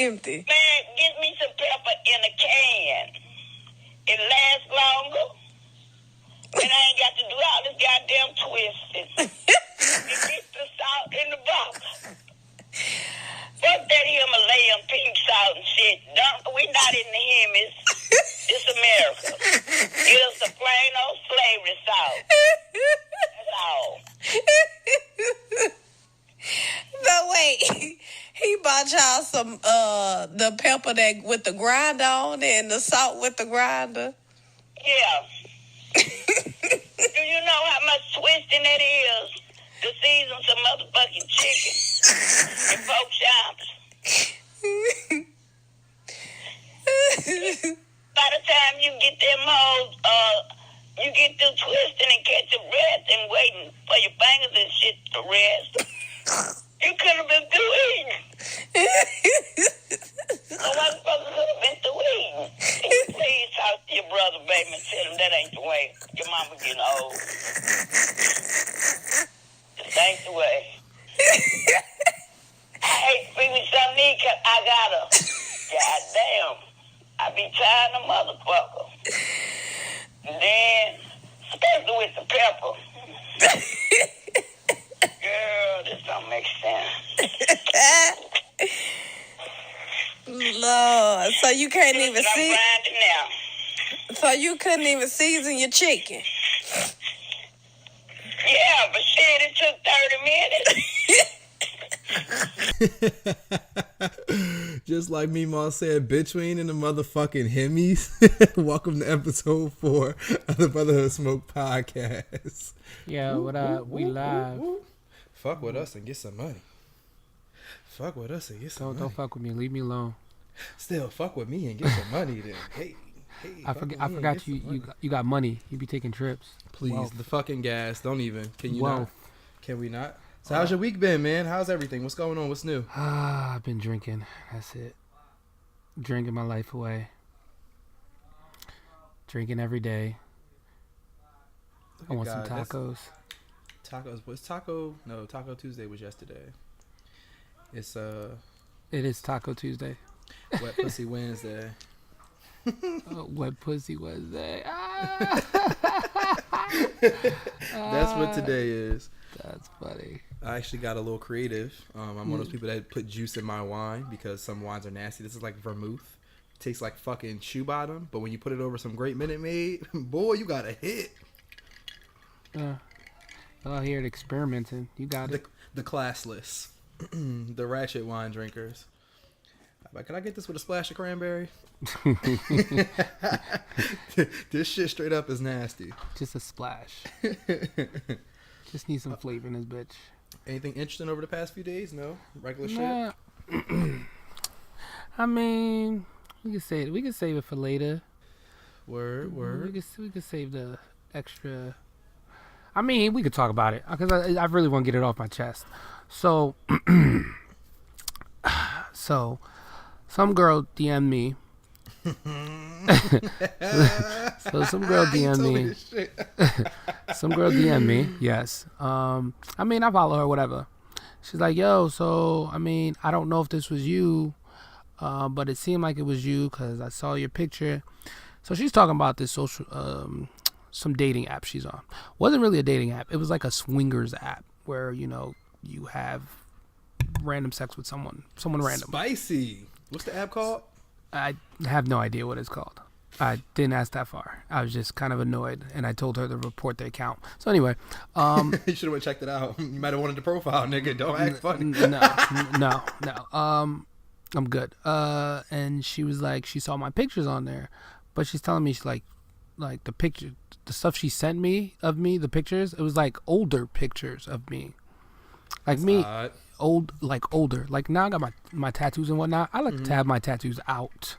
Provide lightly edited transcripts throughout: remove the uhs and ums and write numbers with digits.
empty. Man, get me some pepper in a can. It lasts longer. And I ain't got to do all this goddamn twisting. And get the salt in the box. Fuck that Himalayan pink salt and shit. We not in the Hemis. It's America. Get us the plain old slavery salt. That's all. No, wait. He bought y'all some the pepper that with the grinder on it and the salt with the grinder. Yeah. Do you know how much twisting that is to season some motherfucking chicken and pork chops? By the time you get them hoes, you get through twisting and catch your breath and waiting for your fingers and shit to rest. You could have been through eating. No motherfucker could have been through eating. Can you please talk to your brother, baby, and tell him that ain't the way. Your mama getting old. This ain't the way. I hate to be with some need because I got her. Goddamn. I be tired of motherfucker. And then, especially with the pepper. Girl, this don't make sense. Lord, so you can't even see. Now. So you couldn't even season your chicken. Yeah, but shit, it took 30 minutes. Just like Meemaw said, between in the motherfucking Hemis. Welcome to episode 4 of the Brotherhood Smoke podcast. Yeah, what up? We live. Fuck with us and get some money. Fuck with us and get some money. Don't fuck with me. Leave me alone. Still, fuck with me and get some money then. Hey. I forgot you got money. You be taking trips. Please, Wealth. the fucking gas. Don't even. Can you Wealth. not? Can we not? So how's your week been, man? How's everything? What's going on? What's new? I've been drinking. That's it. Drinking my life away. Drinking every day. I want some tacos. Tacos. What's taco? No, Taco Tuesday was yesterday. It is Taco Tuesday. Wet Pussy Wednesday. Wet Pussy Wednesday. That's what today is. That's funny. I actually got a little creative. I'm one of those people that put juice in my wine because some wines are nasty. This is like vermouth. It tastes like fucking shoe bottom, but when you put it over some great Minute Maid, boy, you got a hit. Out here at experimenting. You got it. The classless. The ratchet wine drinkers. Can I get this with a splash of cranberry? This shit straight up is nasty. Just a splash. Just need some flavor in this bitch. Anything interesting over the past few days? No? Regular shit? I mean, we could save it for later. Word. We could save the extra. I mean, we could talk about it because I really want to get it off my chest. So some girl DM'd me. So some girl DM'd me. Some girl DM'd me. Yes. I mean, I follow her. Whatever. She's like, yo. So I mean, I don't know if this was you, but it seemed like it was you because I saw your picture. So she's talking about this social, some dating app she's on. Wasn't really a dating app. It was like a swingers app where you have random sex with someone random. Spicy. What's the app called? I have no idea what it's called. I didn't ask that far. I was just kind of annoyed, and I told her to report the account. So anyway, you should have checked it out. You might have wanted the profile, nigga. Don't act funny. No. I'm good. And she was like, she saw my pictures on there, but she's telling me she's like the picture, the stuff she sent me of me, the pictures. It was like older pictures of me, like That's me. odd. Older. Like now I got my tattoos and whatnot. I like to have my tattoos out.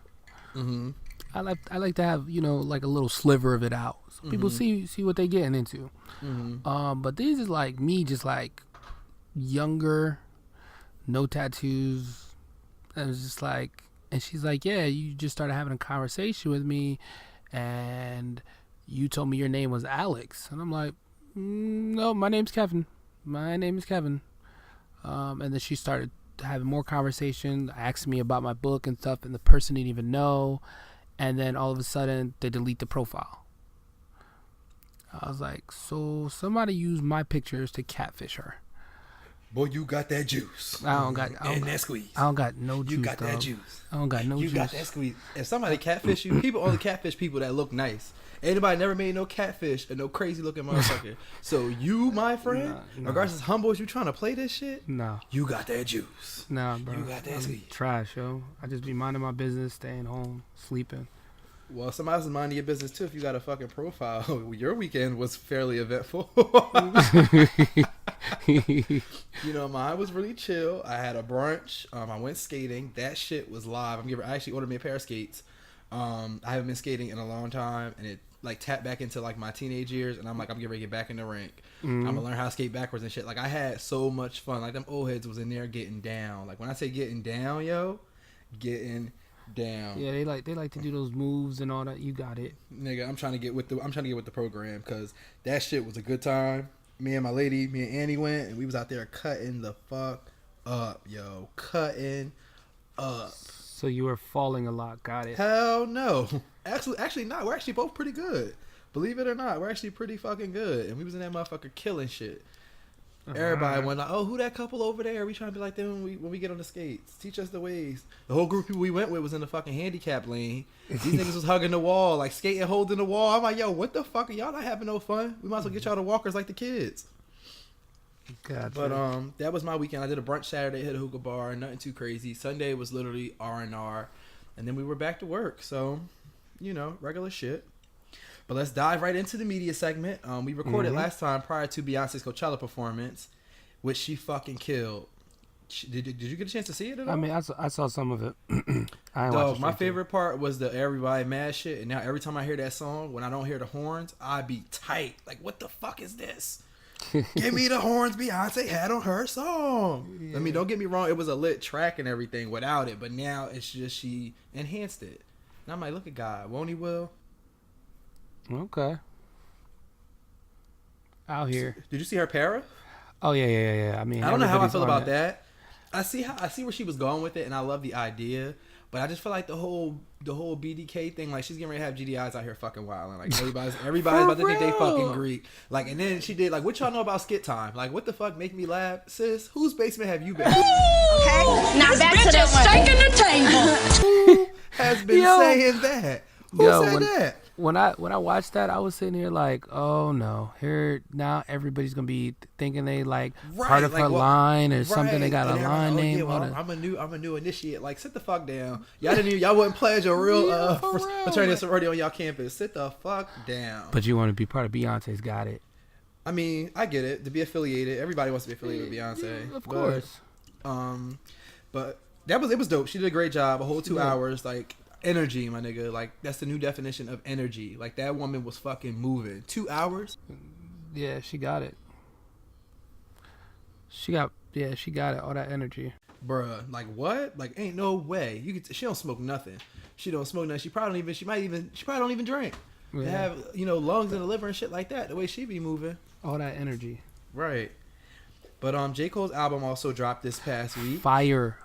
Mm-hmm. I like to have like a little sliver of it out, so people see what they getting into. Mm-hmm. But these is like me, just like younger, no tattoos. And it was just like, and she's like, yeah, you just started having a conversation with me, and you told me your name was Alex, and I'm like, no, my name's Kevin. My name is Kevin. And then she started having more conversation, asking me about my book and stuff, and the person didn't even know. And then all of a sudden, they delete the profile. I was like, so somebody used my pictures to catfish her. Boy, you got that juice. I don't got that squeeze. I don't got no juice. You got dog. that juice. I don't got no you juice. You got that squeeze. If somebody catfish you, people only catfish people that look nice. Anybody never made no catfish and no crazy looking motherfucker. So you, my friend, regardless as humble as you trying to play this shit, you got that juice. Nah, bro. You got that squeeze. Trash, yo. I just be minding my business, staying home, sleeping. Well, somebody else is minding your business too. If you got a fucking profile, your weekend was fairly eventful. You know, mine was really chill. I had a brunch. I went skating. That shit was live. I actually ordered me a pair of skates. I haven't been skating in a long time, and it like tapped back into like my teenage years, and I'm getting ready to get back in the rink. I'm gonna learn how to skate backwards and shit. Like I had so much fun. Like them old heads was in there getting down. Like when I say getting down, yo, getting down. Yeah, they like to do those moves and all that. You got it, nigga. I'm trying to get with the program because that shit was a good time. Me and Annie went, and we was out there cutting the fuck up, yo, cutting up. So you were falling a lot. Got it. Hell no. Actually not. We're actually both pretty good. Believe it or not, we're actually pretty fucking good. And we was in that motherfucker killing shit. Everybody went like, oh, who that couple over there? We trying to be like them when we get on the skates. Teach us the ways. The whole group of people we went with was in the fucking handicap lane. These niggas was hugging the wall, like skating, holding the wall. I'm like, yo, what the fuck? Are y'all not having no fun? We might as well get y'all the walkers like the kids. Gotcha. But that was my weekend. I did a brunch Saturday, hit a hookah bar, nothing too crazy. Sunday was literally R&R, and then we were back to work. So, you know, regular shit. But let's dive right into the media segment. We recorded last time prior to Beyonce's Coachella performance, which she fucking killed. Did you get a chance to see it at all? I mean, I saw some of it. Dog, my favorite part was the everybody mad shit. And now every time I hear that song, when I don't hear the horns, I be tight. Like, what the fuck is this? Give me the horns Beyonce had on her song. Yeah. I mean, don't get me wrong. It was a lit track and everything without it. But now it's just she enhanced it. And I'm like, look at God. Won't he will? Okay. Out here. Did you see her para? Oh yeah. I mean, I don't know how I feel about that. I see where she was going with it, and I love the idea. But I just feel like the whole BDK thing, like she's getting ready to have GDIs out here fucking wilding. Like everybody's about to think they fucking Greek. Like, and then she did like, what y'all know about skit time? Like, what the fuck make me laugh, sis? Whose basement have you been? Okay, now back to the shaking the table. Who has been saying that? Who said that? When I watched that, I was sitting here like, oh no, here now everybody's gonna be thinking they like part of her line or something. They got a line name. Yeah, well, I'm a new initiate. Like, sit the fuck down. Y'all wouldn't pledge a real fraternity or sorority on y'all campus. Sit the fuck down. But you want to be part of Beyonce's. Got it. I mean, I get it. To be affiliated, everybody wants to be affiliated with Beyonce. Yeah, of course. But it was dope. She did a great job. A whole 2 hours, like. Energy, my nigga. Like, that's the new definition of energy. Like, that woman was fucking moving. 2 hours? Yeah, she got it. She got it. All that energy. Bruh, like, what? Like, ain't no way. She don't smoke nothing. She probably don't even drink. Yeah. They have, lungs and a liver and shit like that. The way she be moving. All that energy. Right. But J. Cole's album also dropped this past week. Fire,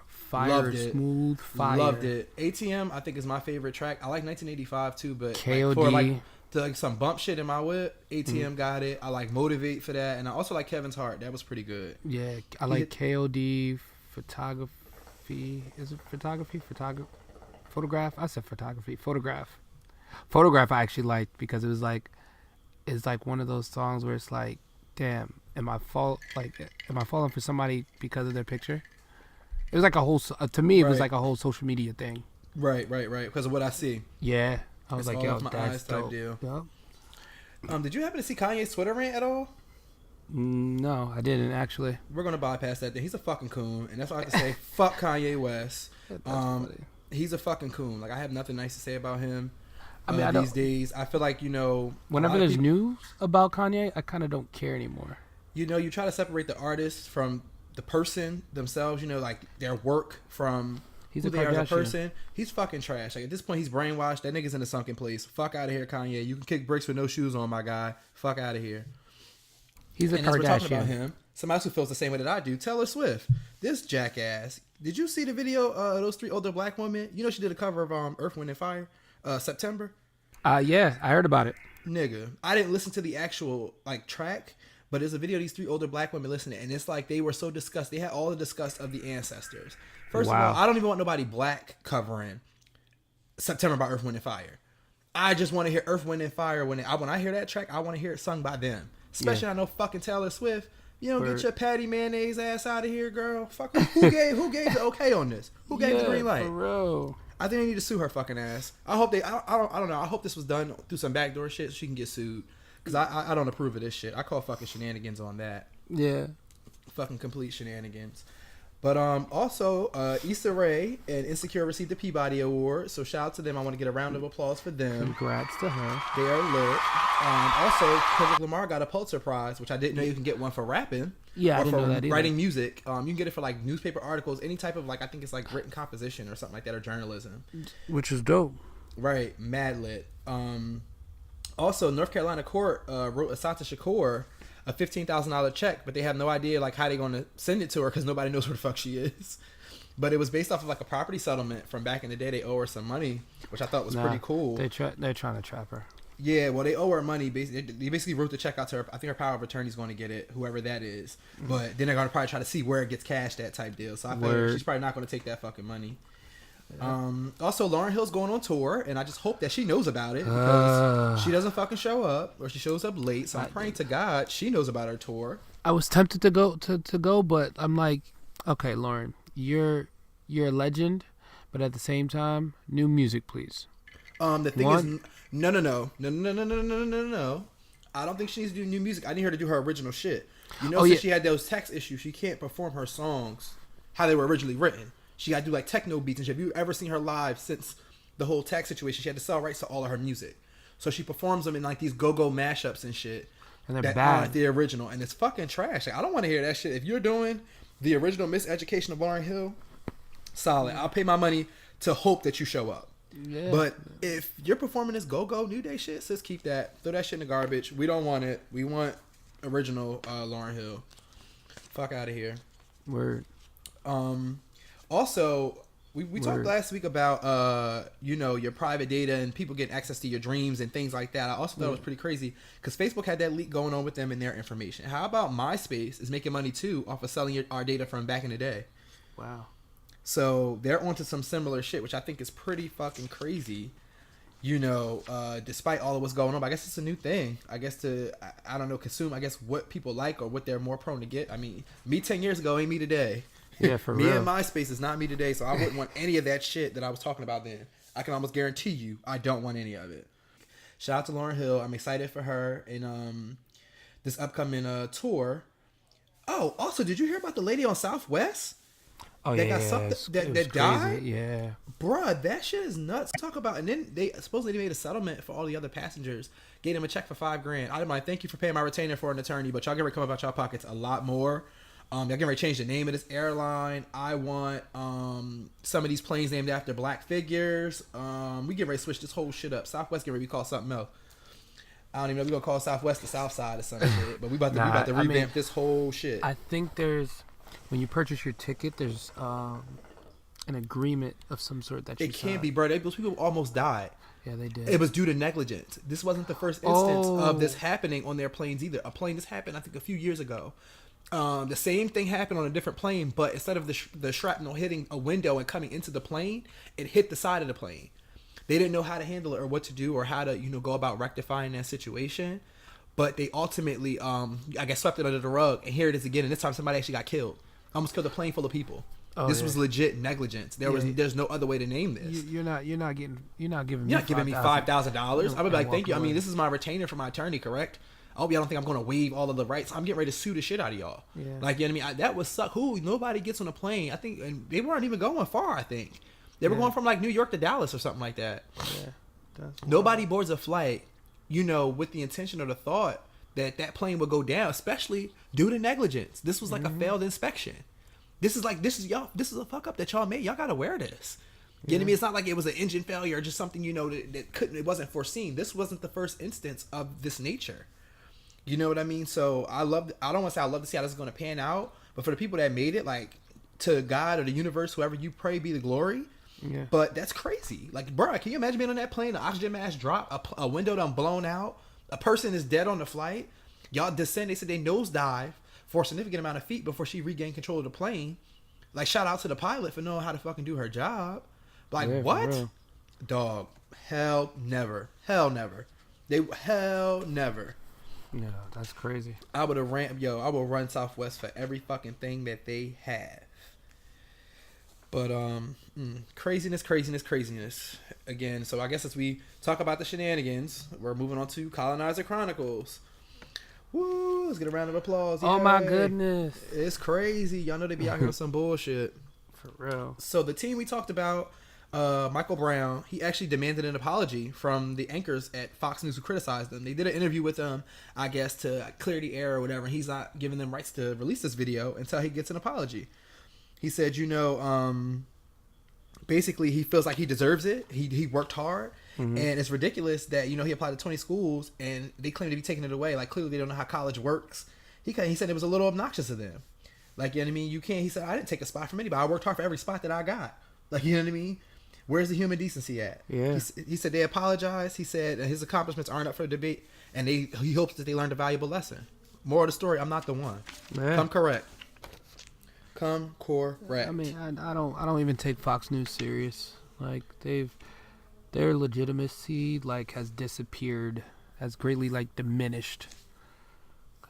smooth fire. Loved it. ATM, I think, is my favorite track. I like 1985 too, but KOD. For some bump shit in my whip, ATM got it. I like Motivate for that, and I also like Kevin's Heart. That was pretty good. Yeah, I like KOD photography. Is it photography? Photograph? I said photography. Photograph I actually liked because it's like one of those songs where it's like, damn, am I falling for somebody because of their picture? It was like a whole, to me, it was like a whole social media thing. Right. Because of what I see. Yeah. I was like, yo, eyes that's dope. type deal. Yep. Did you happen to see Kanye's Twitter rant at all? No, I didn't actually. We're going to bypass that thing. He's a fucking coon. And that's what I have to say. Fuck Kanye West. He's a fucking coon. Like, I have nothing nice to say about him. I mean, these days, I feel like, whenever there's news about Kanye, I kind of don't care anymore. You try to separate the artist from the person themselves, like their work from who they are as a person. He's fucking trash. Like, at this point, he's brainwashed. That nigga's in a sunken place. Fuck out of here, Kanye. You can kick bricks with no shoes on, my guy. Fuck out of here. He's a Kardashian. We're talking about him. somebody else who feels the same way that I do, Taylor Swift. This jackass. Did you see the video of those 3 older black women? You know she did a cover of Earth, Wind, and Fire, September? Yeah, I heard about it. Nigga, I didn't listen to the actual like track, but there's a video of these 3 older black women listening, and it's like they were so disgusted. They had all the disgust of the ancestors. First of all, I don't even want nobody black covering September by Earth, Wind, and Fire. I just want to hear Earth, Wind, and Fire. When I hear that track, I want to hear it sung by them. Especially I know fucking Taylor Swift. You don't get your patty mayonnaise ass out of here, girl. Fuck who gave the okay on this? Who gave the green light? For real. I think they need to sue her fucking ass. I hope they. I don't know. I hope this was done through some backdoor shit so she can get sued. Because I don't approve of this shit. I call fucking shenanigans on that. Yeah. Fucking complete shenanigans. But also, Issa Rae and Insecure received the Peabody Award, so shout out to them. I want to get a round of applause for them. Congrats to her. They are lit. Also, Kendrick Lamar got a Pulitzer Prize, which I didn't know you can get one for rapping. Yeah, or I didn't for know that either. writing music. You can get it for like newspaper articles, any type of like I think it's like written composition or something like that, or journalism. Which is dope. Right, mad lit. Also, North Carolina court wrote Asante Shakur a $15,000 check, but they have no idea like how they're going to send it to her because nobody knows where the fuck she is. But it was based off of like a property settlement from back in the day. They owe her some money, which I thought was pretty cool. They're trying to trap her. Yeah, well, they owe her money. They basically wrote the check out to her. I think her power of attorney is going to get it, whoever that is. But then they're going to probably try to see where it gets cashed, that type deal. So I feel she's probably not going to take that fucking money. Yeah. Also, Lauryn Hill's going on tour, and I just hope that she knows about it because she doesn't fucking show up, or she shows up late. So I'm praying to God she knows about her tour. I was tempted to go, but I'm like, okay, Lauren, you're a legend, but at the same time, new music, please. The thing is, no. I don't think she needs to do new music. I need her to do her original shit. You know, since she had those text issues, she can't perform her songs how they were originally written. She got to do like techno beats and shit. Have you ever seen her live since the whole tech situation? She had to sell rights to all of her music. So she performs them in like these go-go mashups and shit. And they're bad. Aren't the original. And it's fucking trash. Like, I don't want to hear that shit. If you're doing the original Miseducation of Lauryn Hill, solid. I'll pay my money to hope that you show up. Yeah. But if you're performing this go-go New Day shit, sis, keep that. Throw that shit in the garbage. We don't want it. We want original Lauryn Hill. Fuck out of here. Word. Also, we talked last week about your private data and people getting access to your dreams and things like that. I also thought it was pretty crazy because Facebook had that leak going on with them and their information. How about MySpace is making money too off of selling our data from back in the day? Wow. So they're onto some similar shit, which I think is pretty fucking crazy. Despite all of what's going on, but I guess it's a new thing. I guess I don't know, consume, I guess, what people like or what they're more prone to get. I mean, me 10 years ago ain't me today. Yeah, for me real. and MySpace is not me today, so I wouldn't want any of that shit that I was talking about then. I can almost guarantee you I don't want any of it. Shout out to Lauryn Hill. I'm excited for her in this upcoming tour. Oh, also, did you hear about the lady on Southwest? Oh, that yeah. got something that died? Yeah. Bruh, that shit is nuts. Talk about, and then they supposedly made a settlement for all the other passengers. Gave them a check for $5,000. I didn't mind. Thank you for paying my retainer for an attorney, but y'all get ready to come about y'all pockets a lot more. Y'all getting ready to change the name of this airline. I want some of these planes named after black figures. We get ready to switch this whole shit up. Southwest get ready to be called something else. I don't even know if we're gonna call Southwest the South Side or some shit. But we about to revamp this whole shit. I think when you purchase your ticket, there's an agreement of some sort that you It can't sign. be, bro. Those people almost died. Yeah, they did. It was due to negligence. This wasn't the first instance of this happening on their planes either. A plane, this happened, I think, a few years ago. The same thing happened on a different plane, but instead of the shrapnel hitting a window and coming into the plane, it hit the side of the plane. They didn't know how to handle it or what to do or how to, go about rectifying that situation. But they ultimately, I guess, swept it under the rug. And here it is again. And this time somebody actually got killed. Almost killed a plane full of people. This was legit negligence. There's no other way to name this. You're not giving me $5,000. I'm gonna be like, thank you. I mean, this is my retainer for my attorney, correct? I hope y'all don't think I'm gonna waive all of the rights. I'm getting ready to sue the shit out of y'all. Yeah. Like, you know what I mean? That would suck. Nobody gets on a plane. I think, and they weren't even going far. I think they were going from like New York to Dallas or something like that. Yeah. Nobody boards a flight, with the intention or the thought that plane would go down, especially due to negligence. This was like a failed inspection. This is a fuck up that y'all made. Y'all gotta wear this. You know what I mean? It's not like it was an engine failure or just something, it wasn't foreseen. This wasn't the first instance of this nature. You know what I mean? So I don't want to say I love to see how this is going to pan out, but for the people that made it, like, to God or the universe, whoever you pray be the glory. Yeah. But that's crazy. Like, bro, can you imagine being on that plane? The oxygen mask drop, a window done blown out, a person is dead on the flight. Y'all descend. They said they nosedive for a significant amount of feet before she regained control of the plane. Like, shout out to the pilot for knowing how to fucking do her job. Like, Yeah, what? Dog. Hell never. Hell never. Hell never. Yeah, that's crazy. I would run Southwest for every fucking thing that they have. But craziness. Again, so I guess as we talk about the shenanigans, we're moving on to Colonizer Chronicles. Woo, let's get a round of applause. Oh, my Yay. goodness. It's crazy. Y'all know they be out here with some bullshit. For real. So the team we talked about, Michael Brown, he actually demanded an apology from the anchors at Fox News who criticized them. They did an interview with him, I guess, to clear the air or whatever. And he's not giving them rights to release this video until he gets an apology. He said, basically he feels like he deserves it. He worked hard. Mm-hmm. And it's ridiculous that, he applied to 20 schools and they claim to be taking it away. Like, clearly they don't know how college works. He said it was a little obnoxious to them. Like, you know what I mean? He said, I didn't take a spot from anybody. I worked hard for every spot that I got. Like, you know what I mean? Where's the human decency at? Yeah. He said they apologized. He said his accomplishments aren't up for debate. And he hopes that they learned a valuable lesson. Moral of the story, I'm not the one. Yeah. Come correct. I mean, I don't even take Fox News serious. Like, their legitimacy, like, has disappeared, has greatly, like, diminished.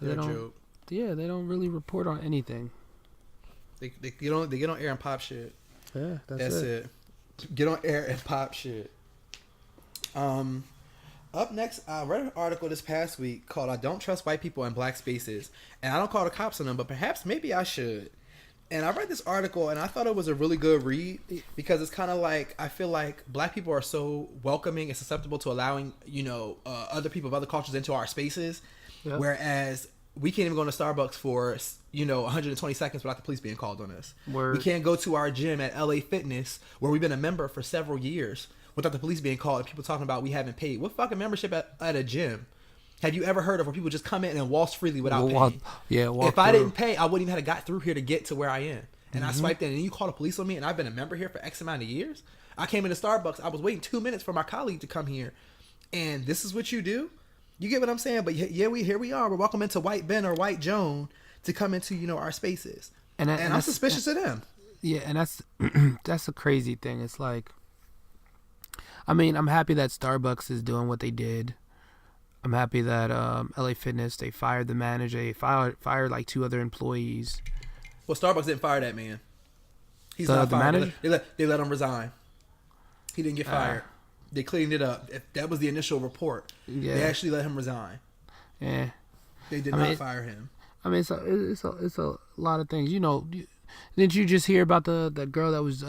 They're a joke. Yeah, they don't really report on anything. They get on air and pop shit. Yeah, that's it. Get on air and pop shit. Up next, I read an article this past week called "I Don't Trust White People in Black Spaces," and I don't call the cops on them, but perhaps maybe I should. And I read this article and I thought it was a really good read because it's kind of like, I feel like black people are so welcoming and susceptible to allowing, other people of other cultures into our spaces. Yep. Whereas we can't even go to Starbucks for, 120 seconds without the police being called on us. Word. We can't go to our gym at LA Fitness where we've been a member for several years without the police being called and people talking about we haven't paid. What fucking membership at a gym have you ever heard of where people just come in and waltz freely without paying? If I didn't pay, I wouldn't even have got through here to get to where I am. And I swiped in and you call the police on me and I've been a member here for X amount of years. I came into Starbucks. I was waiting 2 minutes for my colleague to come here. And this is what you do? You get what I'm saying? But here we are. We're welcome into White Ben or White Joan to come into, our spaces. And I'm suspicious of them. Yeah, and that's a crazy thing. It's like, I mean, I'm happy that Starbucks is doing what they did. I'm happy that LA Fitness, they fired the manager. They fired like 2 other employees. Well, Starbucks didn't fire that man. He's not fired. Manager? They let him resign. He didn't get fired. They cleaned it up. That was the initial report. Yeah. They actually let him resign. Yeah. They did not fire him. I mean, it's a lot of things. Didn't you just hear about the girl that was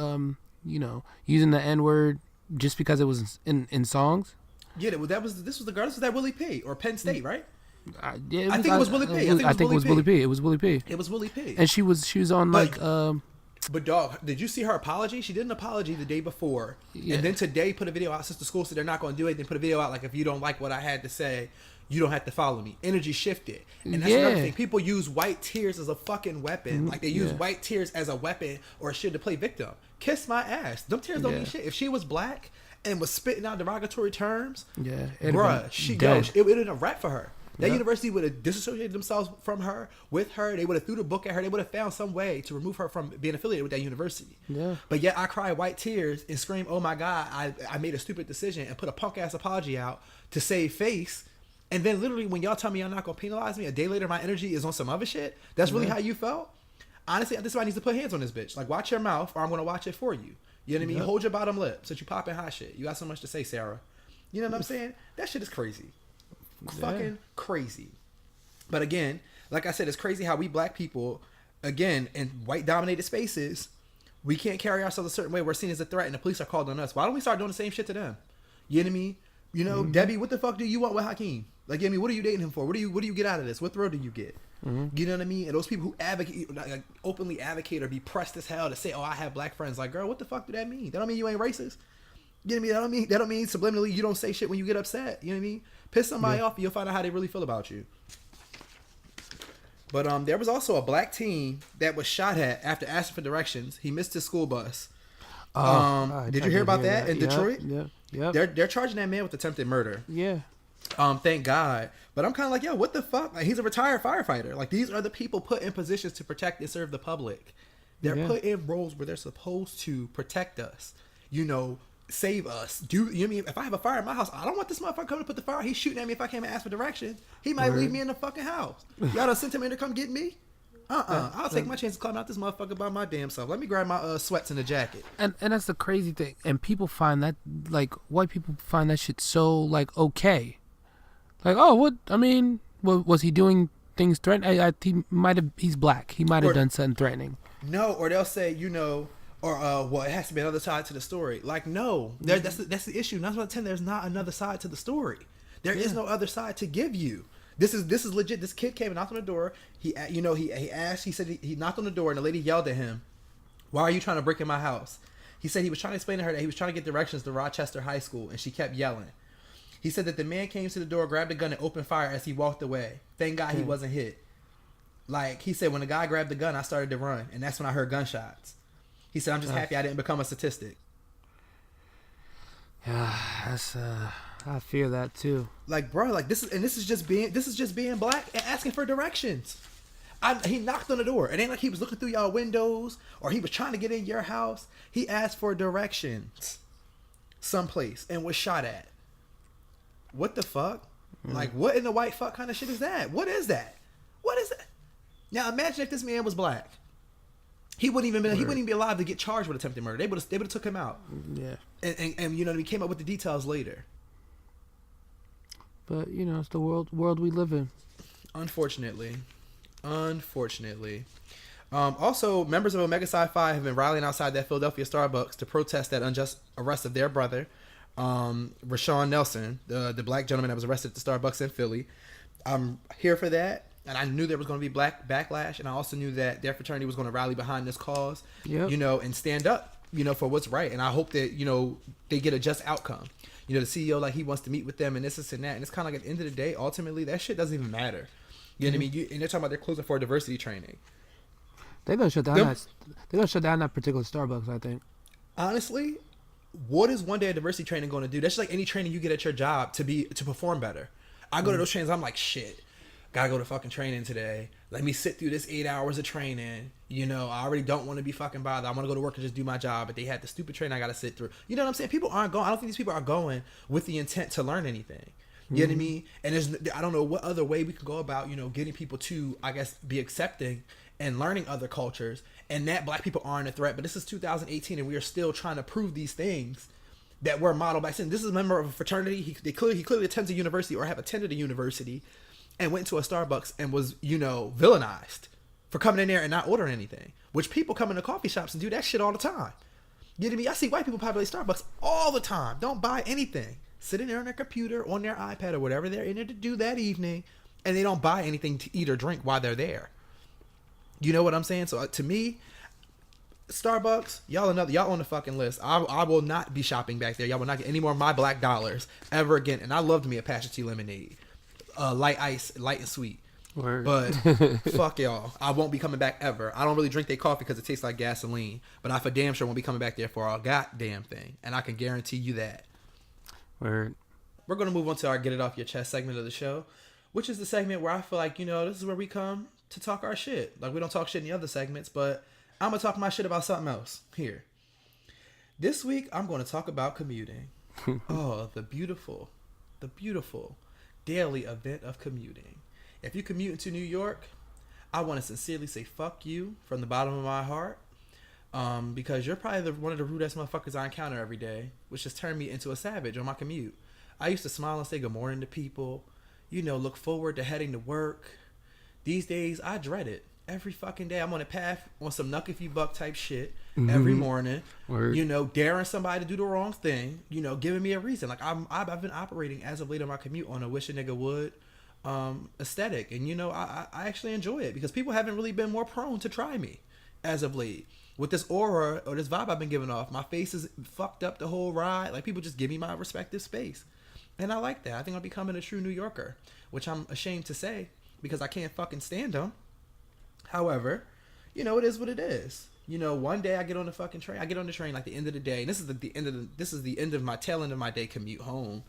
using the N-word just because it was in songs? Yeah, this was the girl. This was that Willie P. or Penn State, right? I think it was Willie P. I think it was Willie P. It was Willie P. It was Willie P. And she was on like. But dog, did you see her apology? She did an apology the day before, and then today put a video out. Since the school said they're not going to do it, then put a video out like, if you don't like what I had to say, you don't have to follow me. Energy shifted, and that's another thing. People use white tears as a fucking weapon. Like they use white tears as a weapon or a shit to play victim. Kiss my ass. Them tears don't mean shit. If she was black and was spitting out derogatory terms, bruh, it would have been a rap for her. That university would have disassociated themselves from her, with her. They would have threw the book at her. They would have found some way to remove her from being affiliated with that university. Yeah. But yet I cry white tears and scream, oh my God, I made a stupid decision and put a punk ass apology out to save face. And then literally when y'all tell me y'all not going to penalize me, a day later my energy is on some other shit. That's really how you felt? Honestly, this is why I need to put hands on this bitch. Like, watch your mouth or I'm going to watch it for you. You know what I mean? Hold your bottom lip since you popping hot shit. You got so much to say, Sarah. You know what I'm saying? That shit is crazy. Fucking crazy. But again, like I said, it's crazy how we black people, again, in white dominated spaces, we can't carry ourselves a certain way. We're seen as a threat and the police are called on us. Why don't we start doing the same shit to them? You know what I mean? Debbie, what the fuck do you want with Hakeem? Like, you know what I mean? What are you dating him for? What do you get out of this? What throw do you get? You know what I mean? And those people who advocate, like, openly advocate or be pressed as hell to say, oh, I have black friends. Like, girl, what the fuck do that mean? That don't mean you ain't racist. You know what I mean? That don't mean subliminally you don't say shit when you get upset. You know what I mean? Piss somebody off and you'll find out how they really feel about you. But there was also a black teen that was shot at after asking for directions. He missed his school bus. Did you hear about that in Detroit? Yeah. They're charging that man with attempted murder. Yeah. Thank God. But I'm kind of like, yo, what the fuck? Like, he's a retired firefighter. Like, these are the people put in positions to protect and serve the public. They're put in roles where they're supposed to protect us. You know, save us. You know what I mean? If I have a fire in my house, I don't want this motherfucker coming to put the fire. He's shooting at me if I came and ask for directions. He might leave me in the fucking house. Y'all done sent him in to come get me? I'll take my chances climbing out this motherfucker by my damn self. Let me grab my sweats and a jacket. And that's the crazy thing. And people find that, like, white people find that shit so, like, okay. Like, oh, what? I mean, was he doing things threatening? He's black. He might have done something threatening. No, or they'll say, you know, or well, it has to be another side to the story. Like, no, that's the issue. 9 out of 10, there's not another side to the story. There is no other side to give you. This is legit. This kid came and knocked on the door. He asked. He said he knocked on the door and the lady yelled at him, "Why are you trying to break in my house?" He said he was trying to explain to her that he was trying to get directions to Rochester High School, and she kept yelling. He said that the man came to the door, grabbed a gun, and opened fire as he walked away. Thank God he wasn't hit. Like, he said, when the guy grabbed the gun, I started to run, and that's when I heard gunshots. He said, I'm just happy I didn't become a statistic. Yeah, that's I fear that too. Like, bro, like this is just being black and asking for directions. He knocked on the door. It ain't like he was looking through y'all windows or he was trying to get in your house. He asked for directions someplace and was shot at. What the fuck? Like, what in the white fuck kind of shit is that? What is that? What is that? Now imagine if this man was black. He wouldn't even be alive to get charged with attempted murder. They would have took him out. Yeah. And you know, we came up with the details later. But you know, it's the world we live in. Unfortunately. Also, members of Omega Psi Phi have been rallying outside that Philadelphia Starbucks to protest that unjust arrest of their brother, Rashawn Nelson, the black gentleman that was arrested at the Starbucks in Philly. I'm here for that, and I knew there was going to be black backlash, and I also knew that their fraternity was going to rally behind this cause, you know, and stand up, you know, for what's right. And I hope that, you know, they get a just outcome. You know, the CEO, like, he wants to meet with them and this and that, and it's kind of like at the end of the day, ultimately, that shit doesn't even matter. You know what I mean? And they're talking about they're closing for diversity training. They're gonna shut down that particular Starbucks, I think. Honestly, what is one day of diversity training going to do? That's just like any training you get at your job to perform better. I go to those trainings, I'm like, shit, gotta go to fucking training today. Let me sit through this 8 hours of training. You know, I already don't want to be fucking bothered. I want to go to work and just do my job. But they had the stupid training I gotta sit through. You know what I'm saying? People aren't going. I don't think these people are going with the intent to learn anything. You know what I mean? And I don't know what other way we could go about, you know, getting people to, I guess, be accepting and learning other cultures, and that black people aren't a threat. But this is 2018, and we are still trying to prove these things that were modeled back then. This is a member of a fraternity. He clearly attends a university or have attended a university and went to a Starbucks and was, you know, villainized for coming in there and not ordering anything, which people come into coffee shops and do that shit all the time. You know what I mean? I see white people populate Starbucks all the time. Don't buy anything. Sitting there on their computer, on their iPad, or whatever they're in there to do that evening, and they don't buy anything to eat or drink while they're there. You know what I'm saying? So to me, Starbucks, y'all on the fucking list. I will not be shopping back there. Y'all will not get any more of my black dollars ever again. And I loved me a Passion Tea lemonade, light ice, light and sweet. Word. But fuck y'all, I won't be coming back ever. I don't really drink their coffee because it tastes like gasoline. But I for damn sure won't be coming back there for a goddamn thing, and I can guarantee you that. Word. We're going to move on to our Get It Off Your Chest segment of the show, which is the segment where I feel like, you know, this is where we come to talk our shit. Like, we don't talk shit in the other segments, but I'm going to talk my shit about something else here. This week, I'm going to talk about commuting. Oh, the beautiful daily event of commuting. If you commute into New York, I want to sincerely say fuck you from the bottom of my heart. Because you're probably one of the rudest motherfuckers I encounter every day, which has turned me into a savage on my commute. I used to smile and say good morning to people, you know, look forward to heading to work. These days, I dread it. Every fucking day, I'm on a path on some knuck if you buck type shit every morning. Word. You know, daring somebody to do the wrong thing, you know, giving me a reason. Like, I've been operating as of late on my commute on a wish a nigga would aesthetic. And, you know, I actually enjoy it because people haven't really been more prone to try me as of late. With this aura or this vibe I've been giving off, my face is fucked up the whole ride. Like, people just give me my respective space. And I like that. I think I'm becoming a true New Yorker, which I'm ashamed to say because I can't fucking stand them. However, you know, it is what it is. You know, one day I get on the fucking train. I get on the train like the end of the day. And this is the end of my tail end of my day commute home.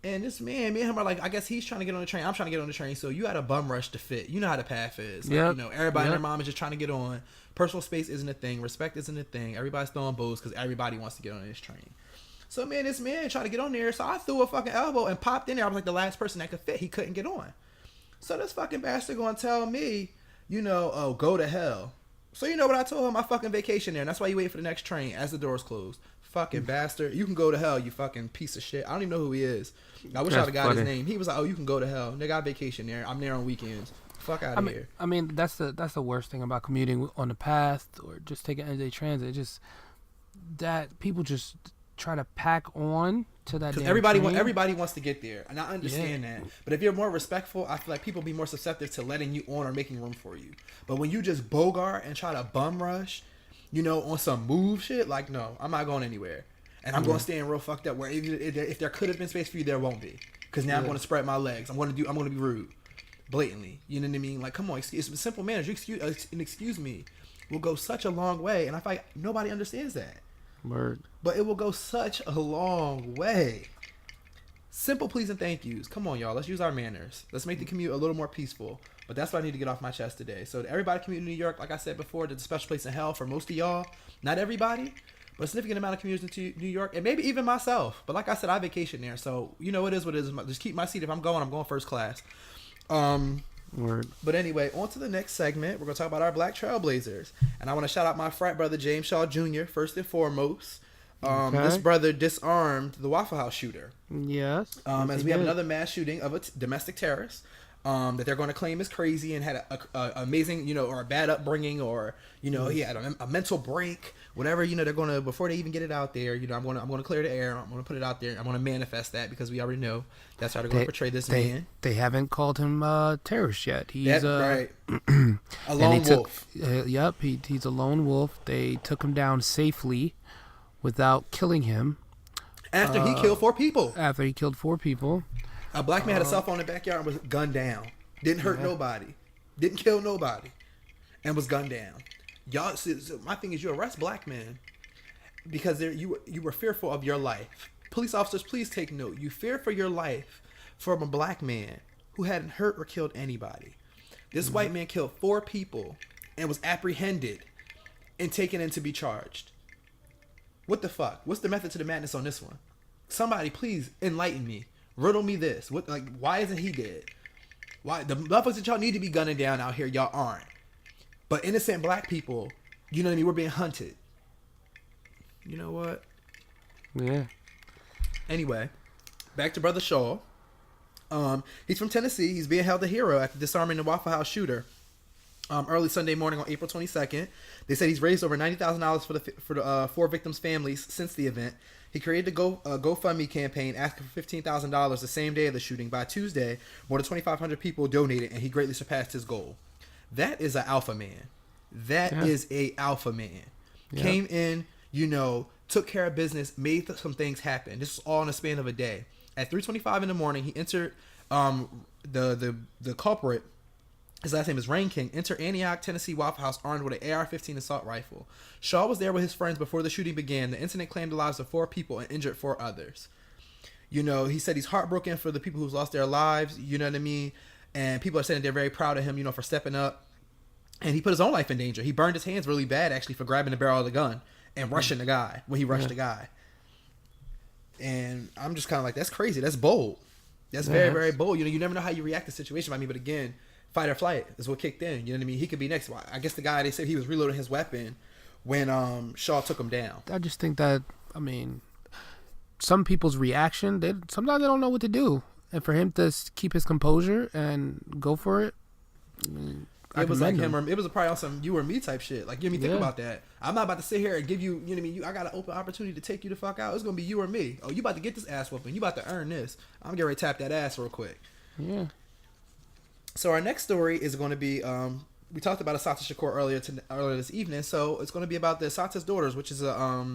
And this man, me and him are like, I guess he's trying to get on the train. I'm trying to get on the train. So you had a bum rush to fit. You know how the path is. Like, Yep. You know, everybody and their mom is just trying to get on. Personal space isn't a thing. Respect isn't a thing. Everybody's throwing bows because everybody wants to get on this train. So, man, this man tried to get on there. So I threw a fucking elbow and popped in there. I was like the last person that could fit. He couldn't get on. So this fucking bastard going to tell me, you know, oh, go to hell. So you know what I told him? I fucking vacation there. And that's why you wait for the next train as the doors closed. Fucking bastard. You can go to hell, you fucking piece of shit. I don't even know who he is. I wish I would have got his name. He was like, oh, you can go to hell. Nigga, I vacation there. I'm there on weekends. Fuck out of here. I mean, that's the worst thing about commuting on the path or just taking everyday transit. Just that people just try to pack on to that. Because everybody wants to get there, and I understand that. But if you're more respectful, I feel like people be more susceptible to letting you on or making room for you. But when you just bogart and try to bum rush, you know, on some move shit, like no, I'm not going anywhere, and I'm going to stand real fucked up. Where if there could have been space for you, there won't be. Because now I'm going to spread my legs. I'm going to be rude, blatantly. You know what I mean? Like, come on, it's simple manners. Excuse me will go such a long way, and I feel like nobody understands that. Word. But it will go such a long way. Simple please and thank yous. Come on, y'all. Let's use our manners. Let's make the commute a little more peaceful. But that's what I need to get off my chest today. So to everybody commuting in New York, like I said before, there's a special place in hell for most of y'all. Not everybody, but a significant amount of commuters into New York, and maybe even myself. But like I said, I vacation there. So, you know, it is what it is. Just keep my seat. If I'm going first class. Word. But anyway, on to the next segment. We're going to talk about our black trailblazers. And I want to shout out my frat brother, James Shaw Jr., first and foremost. This brother disarmed the Waffle House shooter. Yes. As we have another mass shooting of a domestic terrorist that they're going to claim is crazy and had a amazing, you know, or a bad upbringing, or, you know, he had a mental break, whatever, you know, they're going to, before they even get it out there, you know, I'm going to clear the air. I'm going to put it out there. I'm going to manifest that because we already know that's how they're going to portray this man. They haven't called him terrorist yet. He's right. A lone wolf. Yep. He's a lone wolf. They took him down safely without killing him. After he killed 4 people. After he killed 4 people. A black man had a cell phone in the backyard and was gunned down. Didn't hurt nobody. Didn't kill nobody. And was gunned down. Y'all, so my thing is, you arrest black men because you were fearful of your life. Police officers, please take note. You fear for your life from a black man who hadn't hurt or killed anybody. This white man killed 4 people and was apprehended and taken in to be charged. What the fuck? What's the method to the madness on this one? Somebody please enlighten me. Riddle me this. What, like, why isn't he dead? Why the motherfuckers that y'all need to be gunning down out here, y'all aren't. But innocent black people, you know what I mean, we're being hunted. You know what? Yeah. Anyway, back to Brother Shaw. He's from Tennessee. He's being held a hero after disarming the Waffle House shooter. Early Sunday morning on April 22nd. They said he's raised over $90,000 for the 4 victims' families since the event. He created a GoFundMe campaign asking for $15,000 the same day of the shooting. By Tuesday, more than 2,500 people donated, and he greatly surpassed his goal. That is an alpha man. That is a alpha man. Yeah. Came in, you know, took care of business, made some things happen. This is all in the span of a day. At 3:25 in the morning, he entered the culprit. His last name is Rain King. Entered Antioch, Tennessee Waffle House armed with an AR-15 assault rifle. Shaw was there with his friends before the shooting began. The incident claimed the lives of 4 people and injured 4 others. You know, he said he's heartbroken for the people who've lost their lives. You know what I mean? And people are saying they're very proud of him, you know, for stepping up. And he put his own life in danger. He burned his hands really bad, actually, for grabbing the barrel of the gun and rushing the guy when he rushed the guy. And I'm just kind of like, that's crazy. That's bold. That's very, very bold. You know, you never know how you react to a situation. I mean, but again, fight or flight is what kicked in. You know what I mean? He could be next. I guess the guy, they said he was reloading his weapon when Shaw took him down. I just think that, I mean, some people's reaction, sometimes they don't know what to do. And for him to keep his composure and go for it, I mean, it was like him, or it was probably on some you or me type shit. Like, give me think about that. I'm not about to sit here and give you, you know what I mean? I got an open opportunity to take you the fuck out. It's going to be you or me. Oh, you about to get this ass whooping. You about to earn this. I'm getting ready to tap that ass real quick. Yeah. So our next story is going to be, we talked about Assata Shakur earlier this evening. So it's going to be about the Assata's Daughters, which is a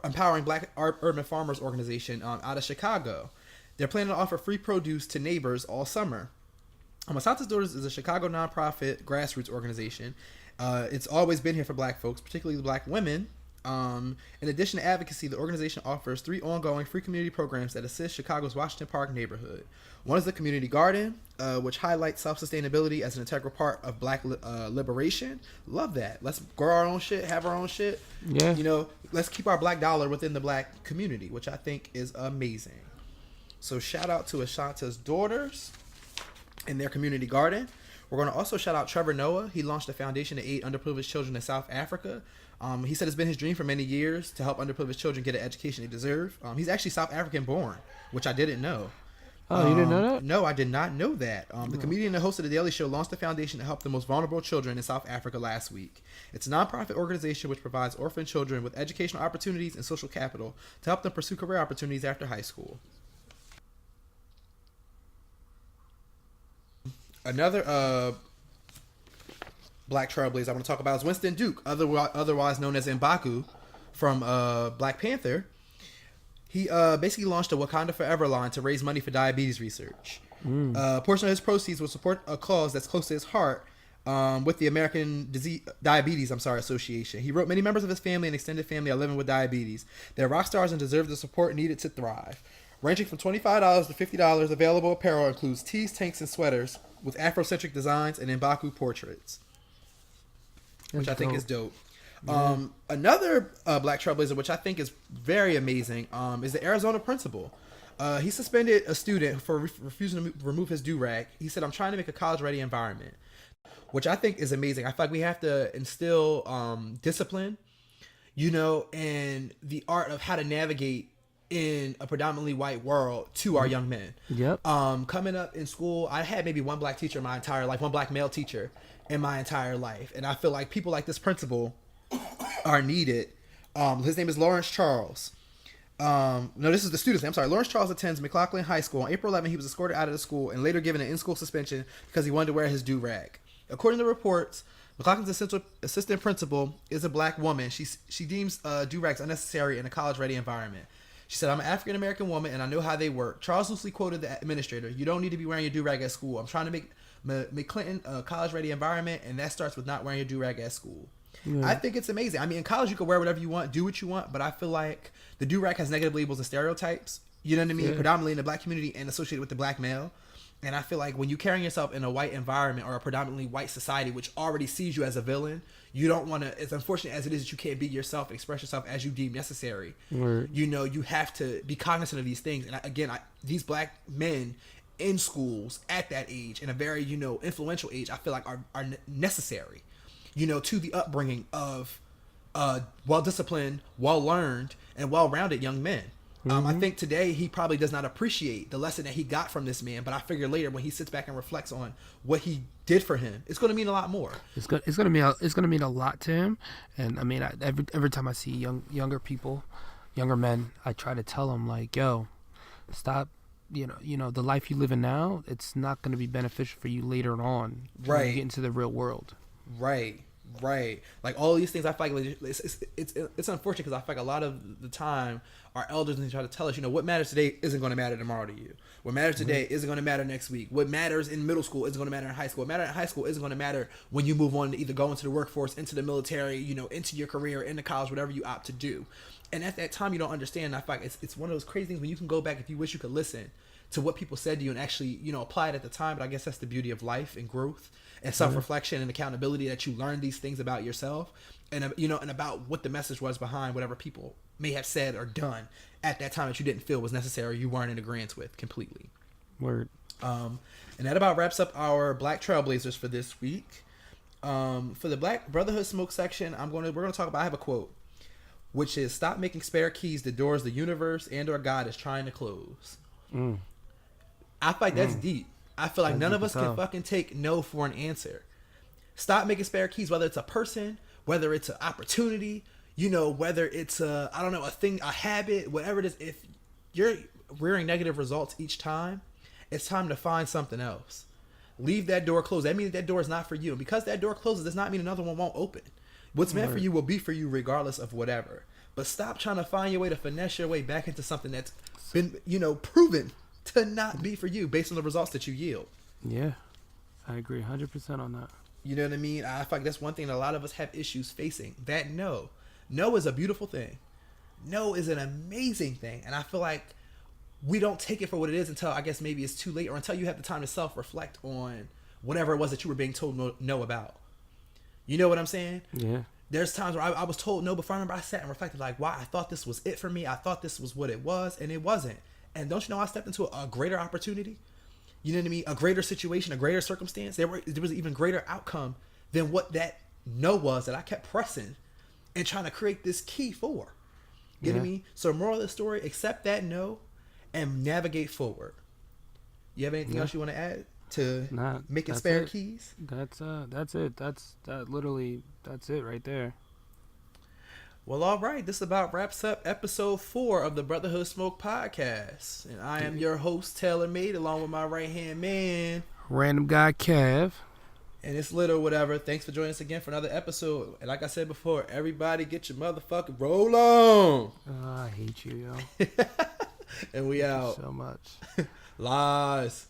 empowering black urban farmers organization out of Chicago. They're planning to offer free produce to neighbors all summer. Assante's Daughters is a Chicago nonprofit grassroots organization. It's always been here for black folks, particularly black women. In addition to advocacy, the organization offers 3 ongoing free community programs that assist Chicago's Washington Park neighborhood. One is the Community Garden, which highlights self-sustainability as an integral part of black liberation. Love that. Let's grow our own shit, have our own shit. Yeah. You know, let's keep our black dollar within the black community, which I think is amazing. So shout out to Ashanta's Daughters in their Community Garden. We're going to also shout out Trevor Noah. He launched a foundation to aid underprivileged children in South Africa. He said it's been his dream for many years to help underprivileged children get an education they deserve. He's actually South African born, which I didn't know. Oh, you didn't know that? No, I did not know that. The comedian and host of The Daily Show launched a foundation to help the most vulnerable children in South Africa last week. It's a nonprofit organization which provides orphan children with educational opportunities and social capital to help them pursue career opportunities after high school. Another black trailblazer I want to talk about is Winston Duke, otherwise known as M'Baku from Black Panther. He basically launched a Wakanda Forever line to raise money for diabetes research. A portion of his proceeds will support a cause that's close to his heart with the American Diabetes Association. He wrote, many members of his family and extended family are living with diabetes. They're rock stars and deserve the support needed to thrive. Ranging from $25 to $50, available apparel includes tees, tanks, and sweaters with Afrocentric designs and M'Baku portraits, which I think is dope. Another black trailblazer, which I think is very amazing, is the Arizona principal. He suspended a student for refusing to remove his do-rag. He said, I'm trying to make a college-ready environment, which I think is amazing. I feel like we have to instill discipline, you know, and the art of how to navigate in a predominantly white world to our young men. Yep. Coming up in school, I had maybe one black teacher in my entire life, one black male teacher in my entire life. And I feel like people like this principal are needed. His name is Lawrence Charles. No, this is the student's name. I'm sorry. Lawrence Charles attends McLaughlin High School. On April 11, he was escorted out of the school and later given an in-school suspension because he wanted to wear his do-rag. According to reports, McLaughlin's assistant principal is a black woman. She deems do-rags unnecessary in a college-ready environment. She said, I'm an African-American woman and I know how they work. Charles loosely quoted the administrator, you don't need to be wearing your do-rag at school. I'm trying to make Clinton a college-ready environment, and that starts with not wearing your do-rag at school. I think it's amazing. I mean, in college, you can wear whatever you want, do what you want, but I feel like the do-rag has negative labels and stereotypes, you know what I mean, predominantly in the black community and associated with the black male. And I feel like when you're carrying yourself in a white environment or a predominantly white society, which already sees you as a villain, you don't want to, as unfortunate as it is that you can't be yourself and express yourself as you deem necessary. Right. You know, you have to be cognizant of these things. And these black men in schools at that age, in a very, you know, influential age, I feel like are necessary, you know, to the upbringing of well-disciplined, well-learned, and well-rounded young men. I think today he probably does not appreciate the lesson that he got from this man, but I figure later when he sits back and reflects on what he did for him, it's going to mean a lot more. It's going to mean a lot to him, and I mean every time I see younger men, I try to tell them like, yo, stop. You know, the life you live in now, it's not going to be beneficial for you later on when you get into the real world. Right. Like all these things, I feel like it's unfortunate because I feel like a lot of the time our elders try to tell us, you know, what matters today isn't going to matter tomorrow to you. What matters today isn't going to matter next week. What matters in middle school isn't going to matter in high school. What matters in high school isn't going to matter when you move on to either go into the workforce, into the military, you know, into your career, into college, whatever you opt to do. And at that time, you don't understand. I feel like it's one of those crazy things when you can go back, if you wish you could listen to what people said to you and actually, you know, apply it at the time. But I guess that's the beauty of life and growth and self-reflection and accountability, that you learn these things about yourself and, you know, and about what the message was behind whatever people may have said or done at that time that you didn't feel was necessary, you weren't in agreement with completely. Word. And that about wraps up our Black Trailblazers for this week. For the Black Brotherhood Smoke section, we're gonna talk about, I have a quote, which is, stop making spare keys to doors the universe and or God is trying to close. I feel like that's deep. I feel like none of us can fucking take no for an answer. Stop making spare keys, whether it's a person, whether it's an opportunity, you know, whether it's a thing, a habit, whatever it is. If you're rearing negative results each time, it's time to find something else. Leave that door closed. That means that door is not for you. And because that door closes does not mean another one won't open. What's meant for you will be for you regardless of whatever. But stop trying to find your way to finesse your way back into something that's been, you know, proven to not be for you based on the results that you yield. Yeah. I agree 100% on that. You know what I mean? I feel like that's one thing that a lot of us have issues facing. That no. No is a beautiful thing. No is an amazing thing. And I feel like we don't take it for what it is until I guess maybe it's too late or until you have the time to self-reflect on whatever it was that you were being told no about. You know what I'm saying? Yeah. There's times where I was told no before. I remember I sat and reflected like, wow, I thought this was it for me. I thought this was what it was, and it wasn't. And don't you know I stepped into a greater opportunity? You know what I mean? A greater situation, a greater circumstance. There was an even greater outcome than what that no was that I kept pressing and trying to create this key for. You know what I mean? So moral of the story, accept that no and navigate forward. You have anything else you want to add to making spare keys? That's it. That's it right there. Well, all right. This about wraps up episode 4 of the Brotherhood Smoke podcast. And I am your host, Taylor Made, along with my right-hand man, Random Guy Kev. And it's little whatever. Thanks for joining us again for another episode. And like I said before, everybody get your motherfucking roll on. I hate you, yo. And we out. So much. Lies.